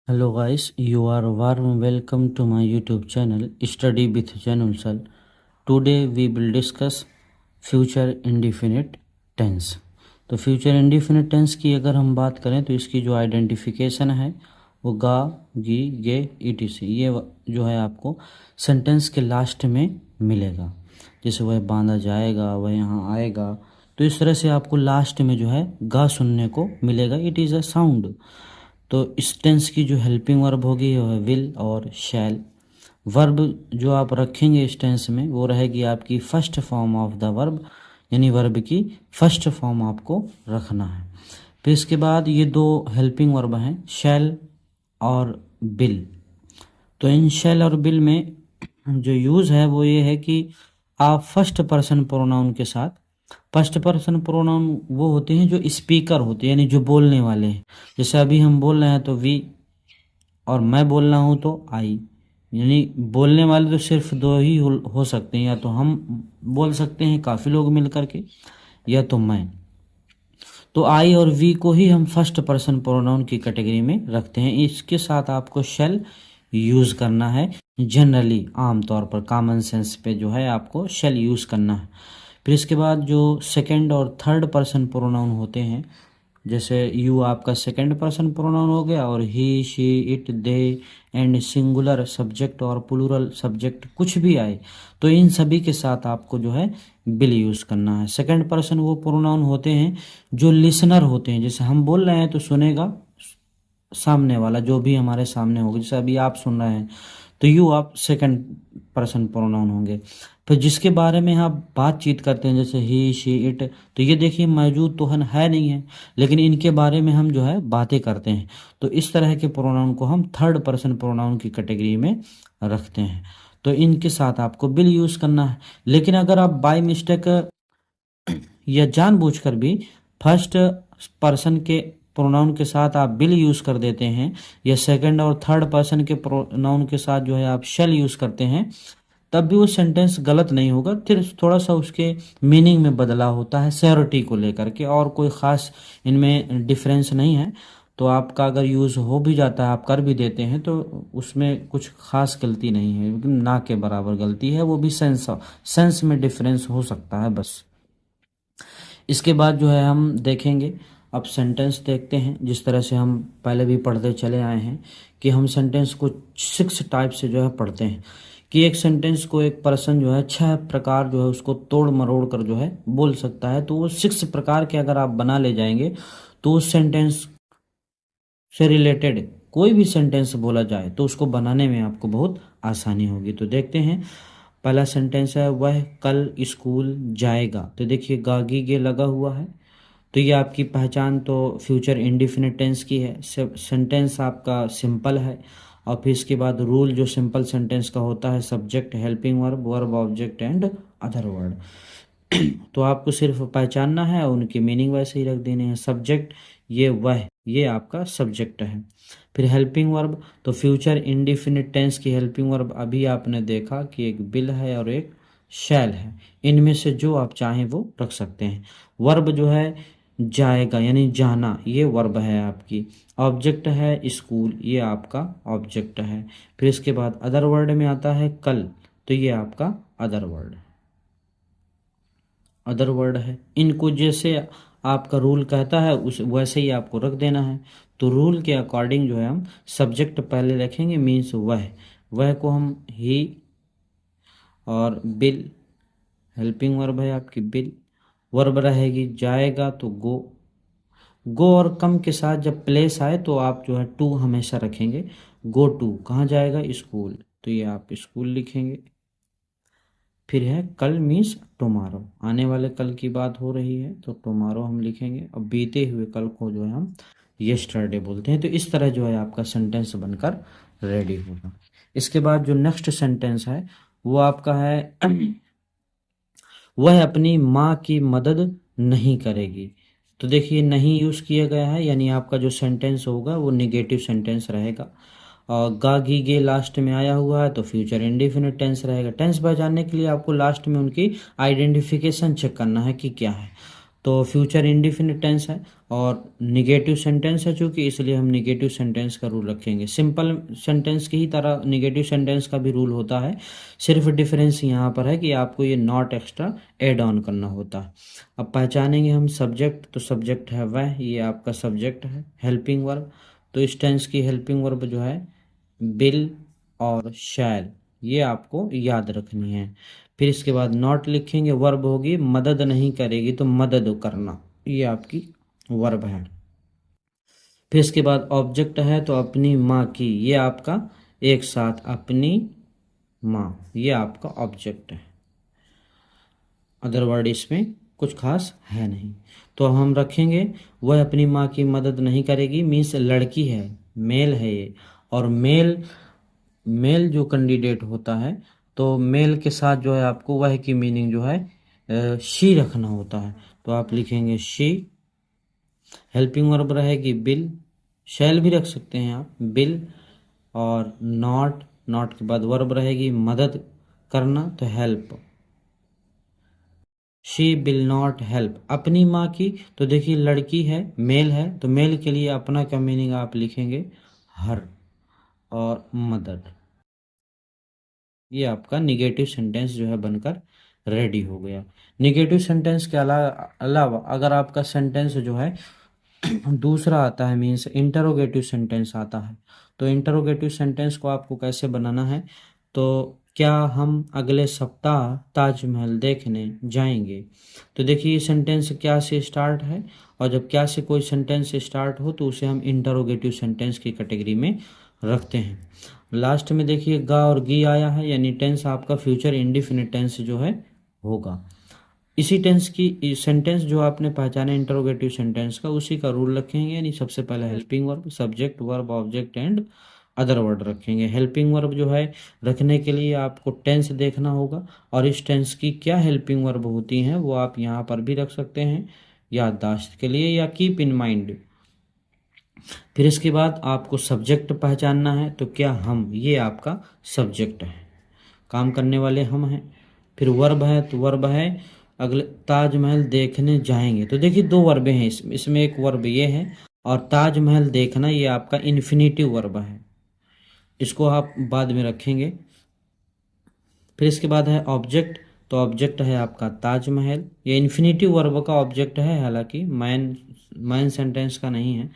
Hello guys, you are warm welcome to my YouTube channel Study with Janulsal. Today we will discuss future indefinite tense. तो future indefinite tense की अगर हम बात करें तो इसकी जो आइडेंटिफिकेशन है वो गा गी गे ईटीसी ये जो है आपको सेंटेंस के लास्ट में मिलेगा। जैसे वह बांधा जाएगा, वह यहाँ आएगा, तो इस तरह से आपको लास्ट में जो है गा सुनने को मिलेगा। It is a sound. तो इस टेंस की जो हेल्पिंग वर्ब होगी वो है विल और शैल। वर्ब जो आप रखेंगे इस टेंस में वो रहेगी आपकी first form of the verb, यानी वर्ब की फर्स्ट फॉर्म आपको रखना है। फिर इसके बाद ये दो हेल्पिंग वर्ब हैं शैल और बिल। तो इन शैल और बिल में जो यूज़ है वो ये है कि आप फर्स्ट पर्सन प्रोनाउन के साथ, फर्स्ट पर्सन प्रोनाउन वो होते हैं जो स्पीकर होते हैं, यानी जो बोलने वाले हैं। जैसे अभी हम बोल रहे हैं तो वी, और मैं बोल रहा हूँ तो आई, यानी बोलने वाले तो सिर्फ दो ही हो सकते हैं, या तो हम बोल सकते हैं काफ़ी लोग मिल करके, या तो मैं। तो आई और वी को ही हम फर्स्ट पर्सन प्रोनाउन की कैटेगरी में रखते हैं। इसके साथ आपको शेल यूज़ करना है। जनरली आमतौर पर कॉमन सेंस पे जो है आपको शेल यूज़ करना है। फिर इसके बाद जो सेकंड और थर्ड पर्सन प्रोनाउन होते हैं, जैसे यू आपका सेकंड पर्सन प्रोनाउन हो गया, और he she it they and singular subject और प्लूरल सब्जेक्ट कुछ भी आए तो इन सभी के साथ आपको जो है बिल यूज़ करना है। सेकंड पर्सन वो प्रोनाउन होते हैं जो लिसनर होते हैं। जैसे हम बोल रहे हैं तो सुनेगा सामने वाला, जो भी हमारे सामने होगा। जैसे अभी आप सुन रहे हैं तो यू आप सेकंड पर्सन प्रोनाउन होंगे। फिर जिसके बारे में आप बातचीत करते हैं जैसे ही शी इट, तो ये देखिए मौजूद तो है नहीं है, लेकिन इनके बारे में हम जो है बातें करते हैं। तो इस तरह के प्रोनाउन को हम थर्ड पर्सन प्रोनाउन की कैटेगरी में रखते हैं। तो इनके साथ आपको बिल यूज़ करना है। लेकिन अगर आप बाय मिस्टेक या जानबूझकर भी फर्स्ट पर्सन के प्रोनाउन के साथ आप बिल यूज़ कर देते हैं, या सेकंड और थर्ड पर्सन के प्रोनाउन के साथ जो है आप शेल यूज़ करते हैं, तब भी वो सेंटेंस गलत नहीं होगा। फिर थोड़ा सा उसके मीनिंग में बदलाव होता है श्योरिटी को लेकर के, और कोई ख़ास इनमें डिफरेंस नहीं है। तो आपका अगर यूज़ हो भी जाता है, आप कर भी देते हैं, तो उसमें कुछ ख़ास गलती नहीं है, लेकिन ना के बराबर गलती है, वो भी सेंस में डिफरेंस हो सकता है बस। इसके बाद जो है हम देखेंगे, अब सेंटेंस देखते हैं। जिस तरह से हम पहले भी पढ़ते चले आए हैं कि हम सेंटेंस को 6 टाइप से जो है पढ़ते हैं, कि एक सेंटेंस को एक पर्सन जो है 6 प्रकार जो है उसको तोड़ मरोड़ कर जो है बोल सकता है। तो वो 6 प्रकार के अगर आप बना ले जाएंगे तो उस सेंटेंस से रिलेटेड कोई भी सेंटेंस बोला जाए तो उसको बनाने में आपको बहुत आसानी होगी। तो देखते हैं, पहला सेंटेंस है वह कल स्कूल जाएगा। तो देखिए गागी गे लगा हुआ है, तो ये आपकी पहचान तो फ्यूचर इंडिफिनिट टेंस की है। सेंटेंस आपका सिंपल है। और फिर इसके बाद रूल जो सिंपल सेंटेंस का होता है, subject, helping verb, verb, object and other word. तो आपको सिर्फ पहचानना है और उनकी मीनिंग वैसे ही रख देने हैं। सब्जेक्ट ये वह, ये आपका सब्जेक्ट है। फिर हेल्पिंग वर्ब, तो फ्यूचर इंडिफिनिट टेंस की हेल्पिंग वर्ब अभी आपने देखा कि एक बिल है और एक शैल है। इनमें से जो आप चाहें वो रख सकते हैं। वर्ब जो है जाएगा यानी जाना, ये वर्ब है आपकी। ऑब्जेक्ट है स्कूल, ये आपका ऑब्जेक्ट है। फिर इसके बाद अदर वर्ड में आता है कल, तो ये आपका अदर वर्ड है, अदर वर्ड है। इनको जैसे आपका रूल कहता है उस वैसे ही आपको रख देना है। तो रूल के अकॉर्डिंग जो है हम सब्जेक्ट पहले रखेंगे, मीन्स वह को हम ही, और बिल हेल्पिंग वर्ब है आपकी बिल। वर्ब रहेगी जाएगा तो गो और कम के साथ जब प्लेस आए तो आप जो है टू हमेशा रखेंगे। गो टू, कहाँ जाएगा? स्कूल, तो ये आप स्कूल लिखेंगे। फिर है कल मीन्स टुमारो, आने वाले कल की बात हो रही है तो टुमारो हम लिखेंगे। और बीते हुए कल को जो है हम येस्टरडे बोलते हैं। तो इस तरह जो है आपका सेंटेंस बनकर रेडी होगा। इसके बाद जो नेक्स्ट सेंटेंस है वो आपका है वह अपनी माँ की मदद नहीं करेगी। तो देखिए नहीं यूज़ किया गया है, यानी आपका जो सेंटेंस होगा वो निगेटिव सेंटेंस रहेगा। और गा गी गे लास्ट में आया हुआ है तो फ्यूचर इंडेफिनिट टेंस रहेगा। टेंस पहचानने के लिए आपको लास्ट में उनकी आइडेंटिफिकेशन चेक करना है कि क्या है। तो फ्यूचर इंडिफिनिट टेंस है और निगेटिव सेंटेंस है चूँकि, इसलिए हम निगेटिव सेंटेंस का रूल रखेंगे। सिंपल सेंटेंस की ही तरह निगेटिव सेंटेंस का भी रूल होता है, सिर्फ डिफरेंस यहाँ पर है कि आपको ये नॉट एक्स्ट्रा ऐड ऑन करना होता है। अब पहचानेंगे हम सब्जेक्ट, तो सब्जेक्ट है वह, ये आपका सब्जेक्ट है। हेल्पिंग वर्ब, तो इस टेंस की हेल्पिंग वर्ब जो है विल और शैल, ये आपको याद रखनी है। फिर इसके बाद नॉट लिखेंगे, वर्ब होगी मदद नहीं करेगी, तो मदद करना, ये आपकी वर्ब है। फिर इसके बाद ऑब्जेक्ट है, तो अपनी माँ की, ये आपका एक साथ अपनी माँ, ये आपका ऑब्जेक्ट है। अदर वर्ड इसमें कुछ खास है नहीं। तो हम रखेंगे वह अपनी माँ की मदद नहीं करेगी, मीन्स लड़की है, मेल है ये। और मेल जो कैंडिडेट होता है, तो मेल के साथ जो है आपको वह की मीनिंग जो है शी रखना होता है, तो आप लिखेंगे शी। हेल्पिंग वर्ब रहेगी बिल, शैल भी रख सकते हैं आप, बिल। और नॉट के बाद वर्ब रहेगी मदद करना, तो help. She will not help अपनी माँ की, तो देखिए लड़की है, मेल है, तो मेल के लिए अपना का मीनिंग आप लिखेंगे हर, और मदद। ये आपका निगेटिव सेंटेंस जो है बनकर रेडी हो गया। निगेटिव सेंटेंस के अलावा अगर आपका सेंटेंस जो है दूसरा आता है, मीन्स इंटरोगेटिव सेंटेंस आता है, तो इंटरोगेटिव सेंटेंस को आपको कैसे बनाना है, तो क्या हम अगले सप्ताह ताजमहल देखने जाएंगे। तो देखिए ये सेंटेंस क्या से स्टार्ट है, और जब क्या से कोई सेंटेंस स्टार्ट हो तो उसे हम इंटरोगेटिव सेंटेंस की कैटेगरी में रखते हैं। लास्ट में देखिए गा और गी आया है, यानी टेंस आपका फ्यूचर इंडिफिनिट टेंस जो है होगा। इसी टेंस की सेंटेंस जो आपने पहचाने इंटरोगेटिव सेंटेंस का, उसी का रूल रखेंगे, यानी सबसे पहले helping verb, subject, verb, object and other word रखेंगे। हेल्पिंग वर्ब जो है रखने के लिए आपको टेंस देखना होगा, और इस टेंस की क्या हेल्पिंग वर्ब होती हैं वो आप यहाँ पर भी रख सकते हैं याददाश्त के लिए, या कीप इन माइंड। फिर इसके बाद आपको सब्जेक्ट पहचानना है, तो क्या हम, ये आपका सब्जेक्ट है, काम करने वाले हम हैं। फिर वर्ब है, तो वर्ब है अगले ताजमहल देखने जाएंगे, तो देखिए दो वर्बें हैं इसमें एक वर्ब ये है, और ताजमहल देखना ये आपका इन्फिनेटिव वर्ब है, इसको आप बाद में रखेंगे। फिर इसके बाद है ऑब्जेक्ट, तो ऑब्जेक्ट है आपका ताजमहल, ये इन्फिनेटिव वर्ब का ऑब्जेक्ट है, हालांकि मैन सेंटेंस का नहीं है।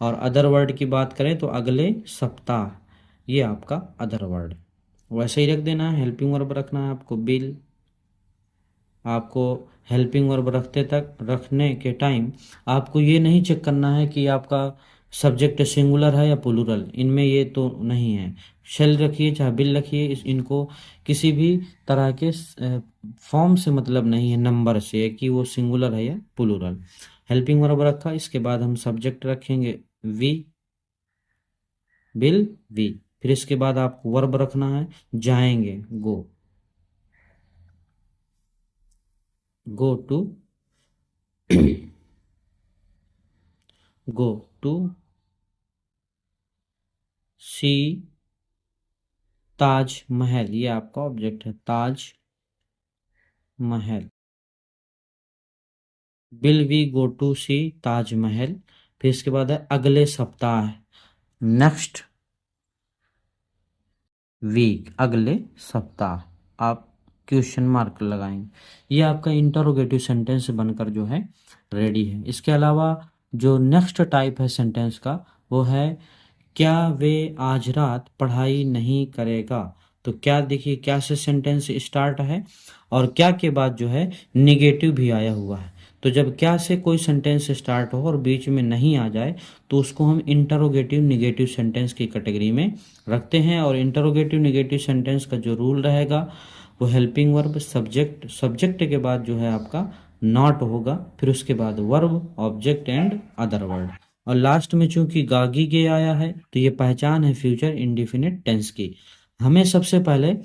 और अदर वर्ड की बात करें तो अगले सप्ताह, ये आपका अदर वर्ड, वैसे ही रख देना है। हेल्पिंग वर्ब रखना है आपको बिल। आपको हेल्पिंग वर्ब रखने के टाइम आपको ये नहीं चेक करना है कि आपका सब्जेक्ट सिंगुलर है या प्लूरल, इनमें ये तो नहीं है। शेल रखिए चाहे बिल रखिए, इनको किसी भी तरह के फॉर्म से मतलब नहीं है, नंबर से, कि वो सिंगुलर है या प्लूरल। हेल्पिंग वर्ब रखा, इसके बाद हम सब्जेक्ट रखेंगे वी, विल, वी। फिर इसके बाद आपको वर्ब रखना है जाएंगे, गो, गो टू गो टू सी ताज महल, ये आपका ऑब्जेक्ट है, Taj Mahal. Will we go to सी ताजमहल। फिर इसके बाद है अगले सप्ताह, नेक्स्ट वीक, अगले सप्ताह, आप क्वेश्चन मार्क लगाएंगे। ये आपका इंटरोगेटिव सेंटेंस बनकर जो है रेडी है। इसके अलावा जो नेक्स्ट टाइप है सेंटेंस का, वो है क्या वे आज रात पढ़ाई नहीं करेगा। तो क्या, देखिए क्या से सेंटेंस स्टार्ट है, और क्या के बाद जो है निगेटिव भी आया हुआ है। तो जब क्या से कोई सेंटेंस स्टार्ट हो और बीच में नहीं आ जाए, तो उसको हम इंटरोगेटिव निगेटिव सेंटेंस की कैटेगरी में रखते हैं। और इंटरोगेटिव निगेटिव सेंटेंस का जो रूल रहेगा वो हेल्पिंग वर्ब, सब्जेक्ट के बाद जो है आपका नॉट होगा, फिर उसके बाद verb, object and other word, और लास्ट में चूंकि गागी गे आया है, तो ये पहचान है फ्यूचर इंडिफिनिट टेंस की। हमें सबसे पहले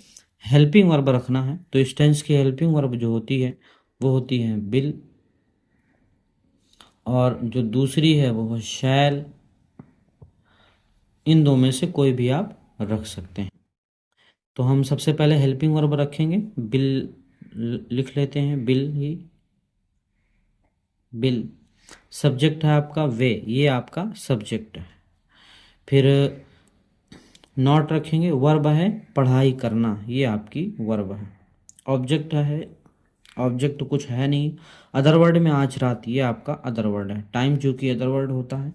हेल्पिंग वर्ब रखना है, तो इस टेंस की हेल्पिंग वर्ब जो होती है वो होती है विल, और जो दूसरी है वो है शैल। इन दो में से कोई भी आप रख सकते हैं। तो हम सबसे पहले हेल्पिंग वर्ब रखेंगे बिल, लिख लेते हैं बिल ही, बिल। सब्जेक्ट है आपका वे, ये आपका सब्जेक्ट है। फिर नॉट रखेंगे, वर्ब है पढ़ाई करना, ये आपकी वर्ब है। ऑब्जेक्ट है, ऑब्जेक्ट तो कुछ है नहीं। अदर वर्ड में आज रात, ये आपका अदर वर्ड है। टाइम चूंकि अदर वर्ड होता है,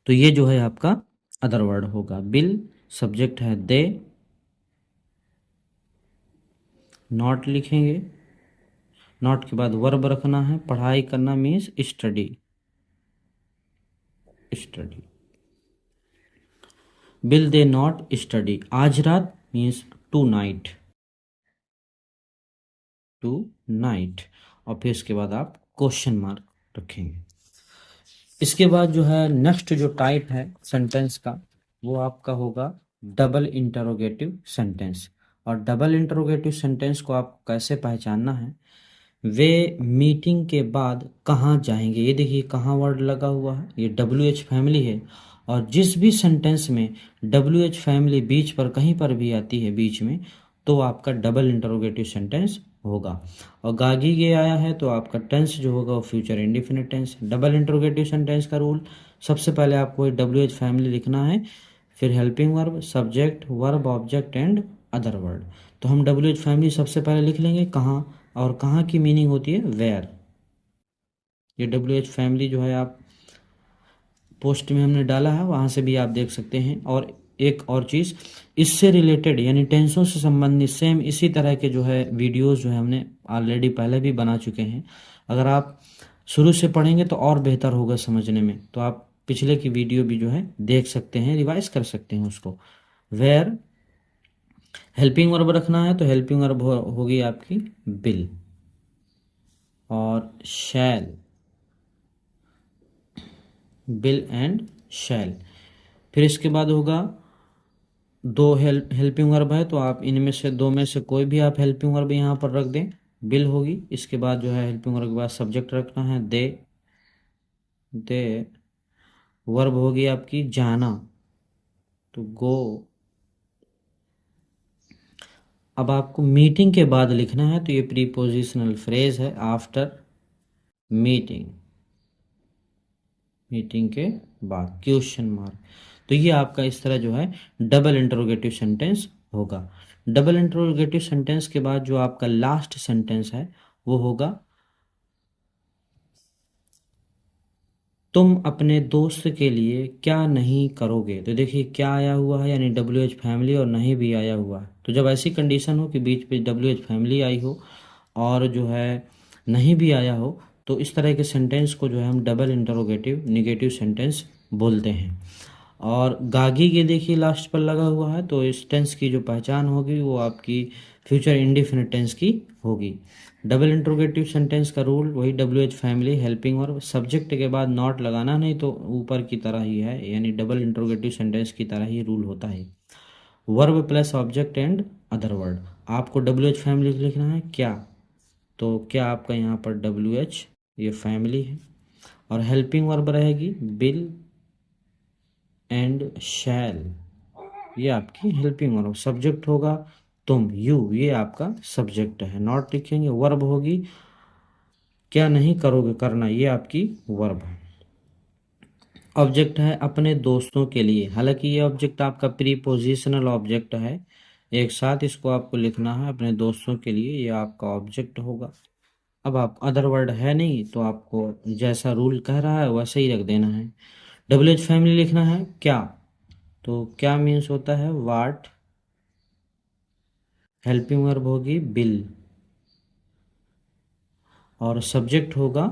तो ये जो है आपका अदर वर्ड होगा। बिल सब्जेक्ट है दे, नॉट लिखेंगे, नॉट के बाद वर्ब रखना है, पढ़ाई करना means study, study. Will they not study, आज रात means tonight, tonight. और फिर इसके बाद आप क्वेश्चन मार्क रखेंगे। इसके बाद जो है नेक्स्ट जो टाइप है सेंटेंस का, वो आपका होगा डबल इंटरोगेटिव सेंटेंस। और डबल इंटरोगेटिव सेंटेंस को आप कैसे पहचानना है, वे मीटिंग के बाद कहाँ जाएंगे, ये देखिए कहाँ वर्ड लगा हुआ है, ये WH फैमिली है। और जिस भी सेंटेंस में WH फैमिली बीच पर कहीं पर भी आती है बीच में, तो आपका डबल इंटरोगेटिव सेंटेंस होगा। और गागी ये आया है तो आपका टेंस जो होगा वो future indefinite tense. Double interrogative sentence का रूल, सबसे पहले आपको WH फैमिली लिखना है, फिर helping verb, subject, verb, object and other word. तो हम WH फैमिली सबसे पहले लिख लेंगे कहाँ, और कहाँ की मीनिंग होती है वेयर। ये WH फैमिली जो है आप पोस्ट में हमने डाला है, वहाँ से भी आप देख सकते हैं। और एक और चीज़, इससे रिलेटेड यानी टेंसों से संबंधित सेम इसी तरह के जो है वीडियोस जो है हमने ऑलरेडी पहले भी बना चुके हैं। अगर आप शुरू से पढ़ेंगे तो और बेहतर होगा समझने में, तो आप पिछले की वीडियो भी जो है देख सकते हैं, रिवाइज कर सकते हैं उसको। वेयर हेल्पिंग वर्ब रखना है तो हेल्पिंग वर्ब होगी आपकी बिल। और शैल, बिल एंड शैल। फिर इसके बाद होगा दो हेल्पिंग वर्ब है, तो आप इनमें से दो में से कोई भी आप हेल्पिंग वर्ब यहाँ पर रख दें, बिल होगी। इसके बाद जो है हेल्पिंग वर्ब के बाद सब्जेक्ट रखना है दे, दे। वर्ब होगी आपकी जाना, तो गो। अब आपको मीटिंग के बाद लिखना है, तो ये प्रीपोजिशनल फ्रेज है आफ्टर मीटिंग, मीटिंग के बाद क्वेश्चन मार्क। तो ये आपका इस तरह जो है डबल इंटरोगेटिव सेंटेंस होगा। डबल इंटरोगेटिव सेंटेंस के बाद जो आपका लास्ट सेंटेंस है वो होगा तुम अपने दोस्त के लिए क्या नहीं करोगे। तो देखिए क्या आया हुआ है, यानी WH फैमिली और नहीं भी आया हुआ है। तो जब ऐसी कंडीशन हो कि बीच पे WH फैमिली आई हो और जो है नहीं भी आया हो, तो इस तरह के सेंटेंस को जो है हम डबल इंटरोगेटिव निगेटिव सेंटेंस बोलते हैं। और गागी के देखिए लास्ट पर लगा हुआ है, तो इस टेंस की जो पहचान होगी वो आपकी फ्यूचर इंडिफिनिट टेंस की होगी। डबल इंट्रोगेटिव सेंटेंस का रूल वही WH family helping verb, subject के बाद नॉट लगाना, नहीं तो ऊपर की तरह ही है, यानी डबल इंट्रोगेटिव सेंटेंस की तरह ही रूल होता है। Verb plus object and other word. आपको WH फैमिली लिखना है क्या, तो क्या आपका यहाँ पर WH ये फैमिली है। और हेल्पिंग वर्ब रहेगी बिल एंड शैल, ये आपकी हेल्पिंग वर्ब। सब्जेक्ट होगा तुम, यू, ये आपका सब्जेक्ट है, नॉट लिखेंगे। वर्ब होगी क्या नहीं करोगे, करना, ये आपकी वर्ब है। ऑब्जेक्ट है अपने दोस्तों के लिए, हालांकि ये ऑब्जेक्ट आपका प्रीपोजिशनल ऑब्जेक्ट है, एक साथ इसको आपको लिखना है अपने दोस्तों के लिए, ये आपका ऑब्जेक्ट होगा। अब आप अदर वर्ड है नहीं, तो आपको जैसा रूल कह रहा है वैसे ही रख देना है। WH फैमिली लिखना है क्या, तो क्या मीन्स होता है वाट। हेल्पिंग वर्ब होगी बिल, और सब्जेक्ट होगा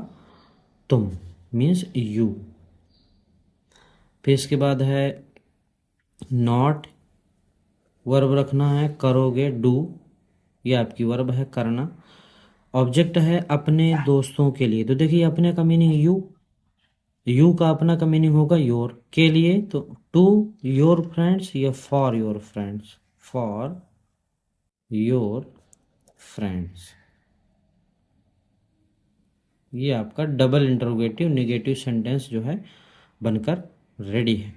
तुम मीन्स यू। फिर इसके बाद है नॉट, वर्ब रखना है करोगे डू, ये आपकी वर्ब है करना। ऑब्जेक्ट है अपने दोस्तों के लिए, तो देखिए अपने का मीनिंग यू, यू का अपना का मीनिंग होगा योर, के लिए तो टू योर फ्रेंड्स या for your friends, for your friends. ये आपका डबल इंटरोगेटिव निगेटिव सेंटेंस जो है बनकर रेडी है।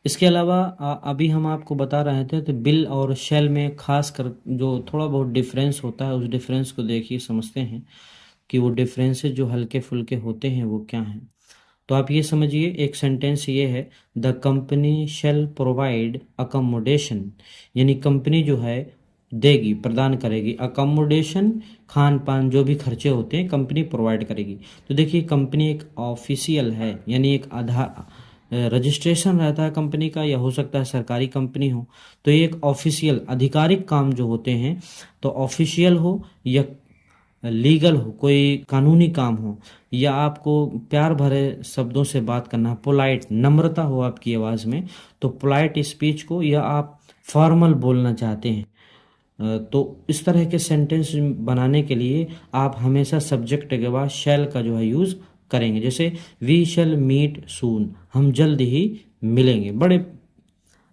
इसके अलावा अभी हम आपको बता रहे थे तो बिल और शेल में खास कर जो थोड़ा बहुत डिफरेंस होता है, उस डिफरेंस को देखिए समझते हैं कि वो डिफरेंसेस जो हल्के फुल्के होते हैं वो क्या हैं। तो आप ये समझिए, एक सेंटेंस ये है, the company shall provide accommodation, यानी कंपनी जो है देगी, प्रदान करेगी। अकोमोडेशन खान पान जो भी खर्चे होते हैं कंपनी प्रोवाइड करेगी। तो देखिए कंपनी एक ऑफिशियल है, यानी एक आधार रजिस्ट्रेशन रहता है कंपनी का, या हो सकता है सरकारी कंपनी हो। तो ये एक ऑफिशियल आधिकारिक काम जो होते हैं, तो ऑफिशियल हो या लीगल हो, कोई कानूनी काम हो, या आपको प्यार भरे शब्दों से बात करना, पोलाइट नम्रता हो आपकी आवाज़ में, तो पोलाइट स्पीच को, या आप फॉर्मल बोलना चाहते हैं, तो इस तरह के सेंटेंस बनाने के लिए आप हमेशा सब्जेक्ट के बाद शैल का जो है यूज़ करेंगे। जैसे वी शैल मीट सून, हम जल्द ही मिलेंगे। बड़े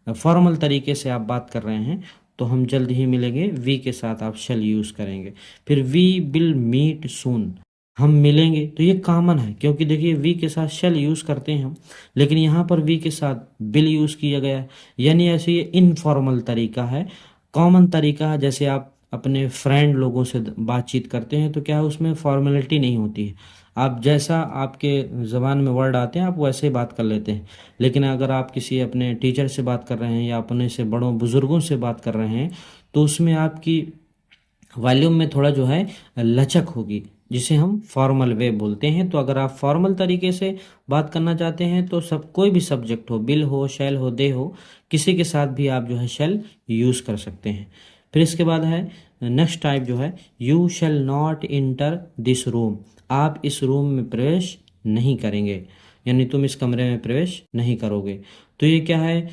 फॉर्मल तरीके से आप बात कर रहे हैं तो हम जल्द ही मिलेंगे, वी के साथ आप शैल यूज़ करेंगे। फिर वी विल मीट सून, हम मिलेंगे, तो ये कॉमन है क्योंकि देखिए वी के साथ शैल यूज़ करते हैं हम, लेकिन यहाँ पर वी के साथ बिल यूज़ किया गया है, यानी ऐसे ये इनफॉर्मल तरीका है। कॉमन तरीका है, जैसे आप अपने फ्रेंड लोगों से बातचीत करते हैं तो क्या है, उसमें फॉर्मेलिटी नहीं होती है, आप जैसा आपके ज़बान में वर्ड आते हैं आप वैसे ही बात कर लेते हैं। लेकिन अगर आप किसी अपने टीचर से बात कर रहे हैं या अपने से बड़ों बुज़ुर्गों से बात कर रहे हैं तो उसमें आपकी वॉल्यूम में थोड़ा जो है लचक होगी, जिसे हम फॉर्मल वे बोलते हैं। तो अगर आप फॉर्मल तरीके से बात करना चाहते हैं तो सब कोई भी सब्जेक्ट हो, बिल हो, शैल हो, दे हो, किसी के साथ भी आप जो है शैल यूज़ कर सकते हैं। फिर इसके बाद है नेक्स्ट टाइप जो है, you shall not inter this room, आप इस रूम में प्रवेश नहीं करेंगे, यानी तुम इस कमरे में प्रवेश नहीं करोगे। तो ये क्या है,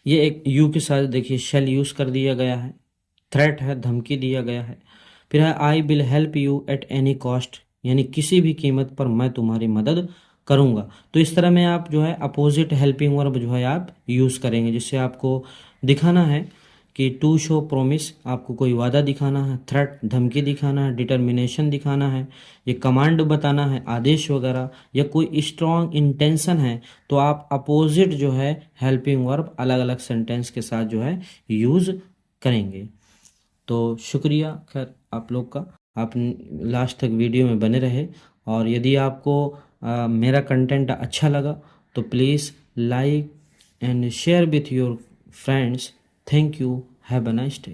ये एक यू के साथ देखिए शैल यूज़ कर दिया गया है, थ्रेट है, धमकी दिया गया है। फिर है I will help you at any cost, यानी किसी भी कीमत पर मैं तुम्हारी मदद करूंगा। तो इस तरह में आप जो है अपोजिट हेल्पिंग वर्ब जो है आप यूज़ करेंगे, जिससे आपको दिखाना है कि टू शो प्रोमिस, आपको कोई वादा दिखाना है, थ्रेट धमकी दिखाना है, डिटर्मिनेशन दिखाना है, ये कमांड बताना है, आदेश वगैरह, या कोई स्ट्रॉन्ग इंटेंशन है, तो आप अपोजिट जो है हेल्पिंग वर्ब अलग अलग सेंटेंस के साथ जो है यूज़ करेंगे। तो शुक्रिया खैर आप लोग का, आप लास्ट तक वीडियो में बने रहे। और यदि आपको मेरा कंटेंट अच्छा लगा तो please like and share with your friends. Thank you, have a nice day.